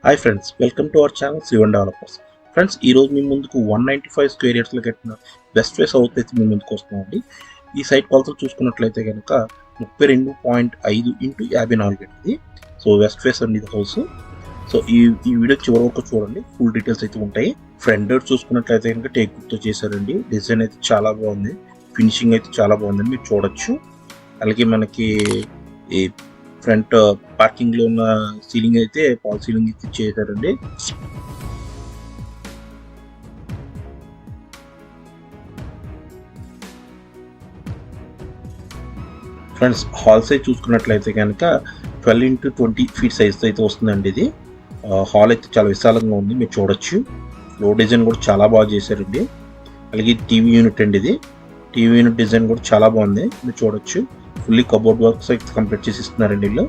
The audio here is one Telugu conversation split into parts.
Hi friends, welcome to our channel Srivan Developers. Friends, ఈరోజు మీ ముందుకు 195 స్క్వేర్ యార్డ్స్లో కట్టిన వెస్ట్ ఫేస్ హౌస్ అయితే మీ ముందుకు వస్తున్నామండి. ఈ సైట్ కొలతలు చూసుకున్నట్లయితే కనుక 32.5 ఇంటూ 54 ఉంటుంది. సో వెస్ట్ ఫేస్ అండి ఇది హౌస్. సో ఈ వీడియో చివరి వరకు చూడండి, ఫుల్ డీటెయిల్స్ అయితే ఉంటాయి. ఫ్రంట్ డోర్ చూసుకున్నట్లయితే కనుక టేక్ వుడ్తో చేశారండి. డిజైన్ అయితే చాలా బాగుంది, ఫినిషింగ్ అయితే చాలా బాగుందని మీరు చూడొచ్చు. అలాగే మనకి ఈ ఫ్రంట్ పార్కింగ్ లో ఉన్న సీలింగ్ అయితే పాల్ సీలింగ్ అయితే చేశారండి. ఫ్రెండ్స్, హాల్ సైజ్ చూసుకున్నట్లయితే కనుక 12x20 ఫీట్ సైజ్ అయితే వస్తుందండి. ఇది హాల్ అయితే చాలా విశాలంగా ఉంది, మీరు చూడొచ్చు. ఫ్లోర్ డిజైన్ కూడా చాలా బాగా చేశారండి. అలాగే టీవీ యూనిట్ అండి, ఇది టీవీ యూనిట్ డిజైన్ కూడా చాలా బాగుంది, మీరు చూడొచ్చు. ఫుల్లీ కబోర్డ్ వర్క్స్ అయితే కంప్లీట్ చేసి ఇస్తున్నారండి వీళ్ళు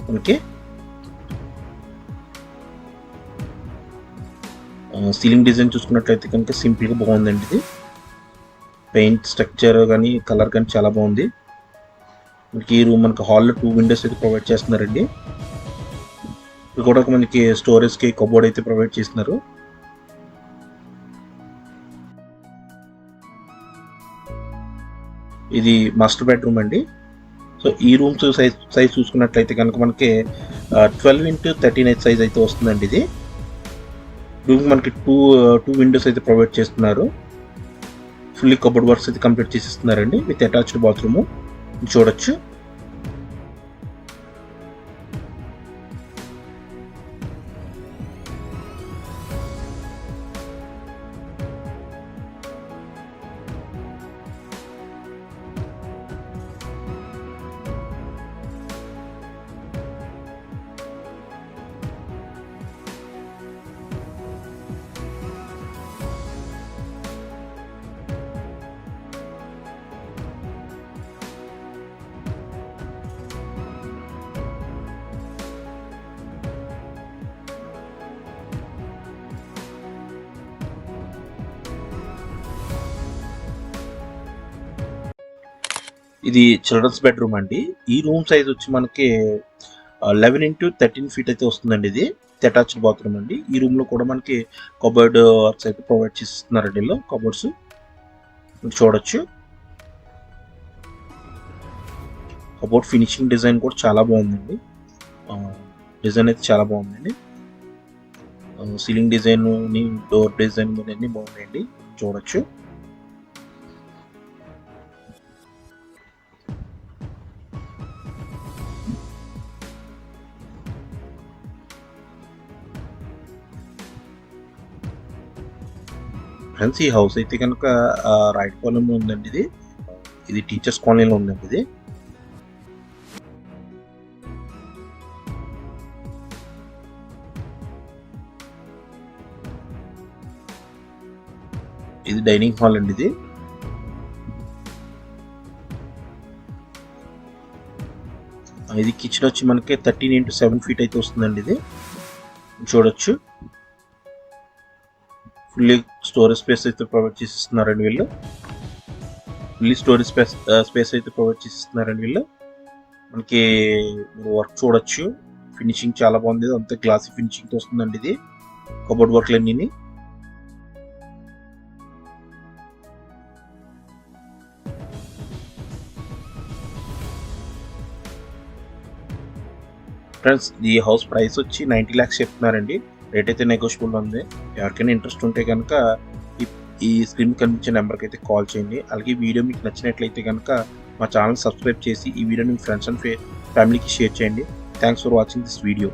మనకి. సీలింగ్ డిజైన్ చూసుకున్నట్లయితే కనుక సింపుల్గా బాగుందండి. ఇది పెయింట్ స్ట్రక్చర్ కానీ కలర్ కానీ చాలా బాగుంది. మనకి ఈ రూమ్ మనకి హాల్లో 2 విండోస్ అయితే ప్రొవైడ్ చేస్తున్నారండి. ఇది కూడా మనకి స్టోరేజ్కి కబోర్డ్ అయితే ప్రొవైడ్ చేస్తున్నారు. ఇది మాస్టర్ బెడ్రూమ్ అండి. సో ఈ రూమ్స్ సైజ్ చూసుకున్నట్లయితే కనుక మనకి 12x13 సైజ్ అయితే వస్తుందండి. ఇది రూమ్ మనకి టూ విండోస్ అయితే ప్రొవైడ్ చేస్తున్నారు. ఫుల్లీ కబోర్డ్ వర్క్స్ అయితే కంప్లీట్ చేసి ఇస్తున్నారండి విత్ అటాచ్డ్ బాత్రూమ్ చూడొచ్చు. ఇది చిల్డ్రన్స్ బెడ్రూమ్ అండి. ఈ రూమ్ సైజ్ వచ్చి మనకి 11x13 ఫీట్ అయితే వస్తుందండి. ఇది అటాచ్డ్ బాత్రూమ్ అండి. ఈ రూమ్ లో కూడా మనకి కబోర్డ్ వర్క్స్ అయితే ప్రొవైడ్ చేస్తున్నారండి. ఇలా కబోర్డ్స్ చూడొచ్చు. కబోర్డ్ ఫినిషింగ్ డిజైన్ కూడా చాలా బాగుందండి. డిజైన్ అయితే చాలా బాగుందండి. సీలింగ్ డిజైన్, డోర్ డిజైన్ అన్ని బాగున్నాయండి, చూడొచ్చు. ఫ్రెండ్స్, ఈ హౌస్ అయితే కనుక రైట్ కాలనీలో ఉందండి. ఇది టీచర్స్ కాలనీలో ఉందండి. ఇది డైనింగ్ హాల్ అండి. ఇది కిచెన్ వచ్చి మనకి 13x7 ఫీట్ అయితే వస్తుందండి. ఇది చూడొచ్చు. ఫుల్లీ స్టోరేజ్ స్పేస్ అయితే ప్రొవైడ్ చేసి ఇస్తున్నారండి వీళ్ళు. ఫుల్లీ స్టోరేజ్ స్పేస్ అయితే ప్రొవైడ్ చేసి ఇస్తున్నారండి వీళ్ళు. మనకి వర్క్ చూడొచ్చు, ఫినిషింగ్ చాలా బాగుంది. అంతా గ్లాసీ ఫినిషింగ్ వస్తుందండి. ఇది కబోర్డ్ వర్క్లు అన్నీ. ఫ్రెండ్స్, ఈ హౌస్ ప్రైస్ వచ్చి 90 lakhs చెప్తున్నారండి. రేట్ అయితే నెగోషియబుల్ ఉంది. ఎవరికైనా ఇంట్రెస్ట్ ఉంటే కనుక ఈ స్క్రీన్ కనిపించే నెంబర్కి అయితే కాల్ చేయండి. అలాగే వీడియో మీకు నచ్చినట్లయితే కనుక మా ఛానల్ సబ్స్క్రైబ్ చేసి ఈ వీడియోని మీ ఫ్రెండ్స్ అండ్ ఫ్యామిలీకి షేర్ చేయండి. Thanks for watching this video.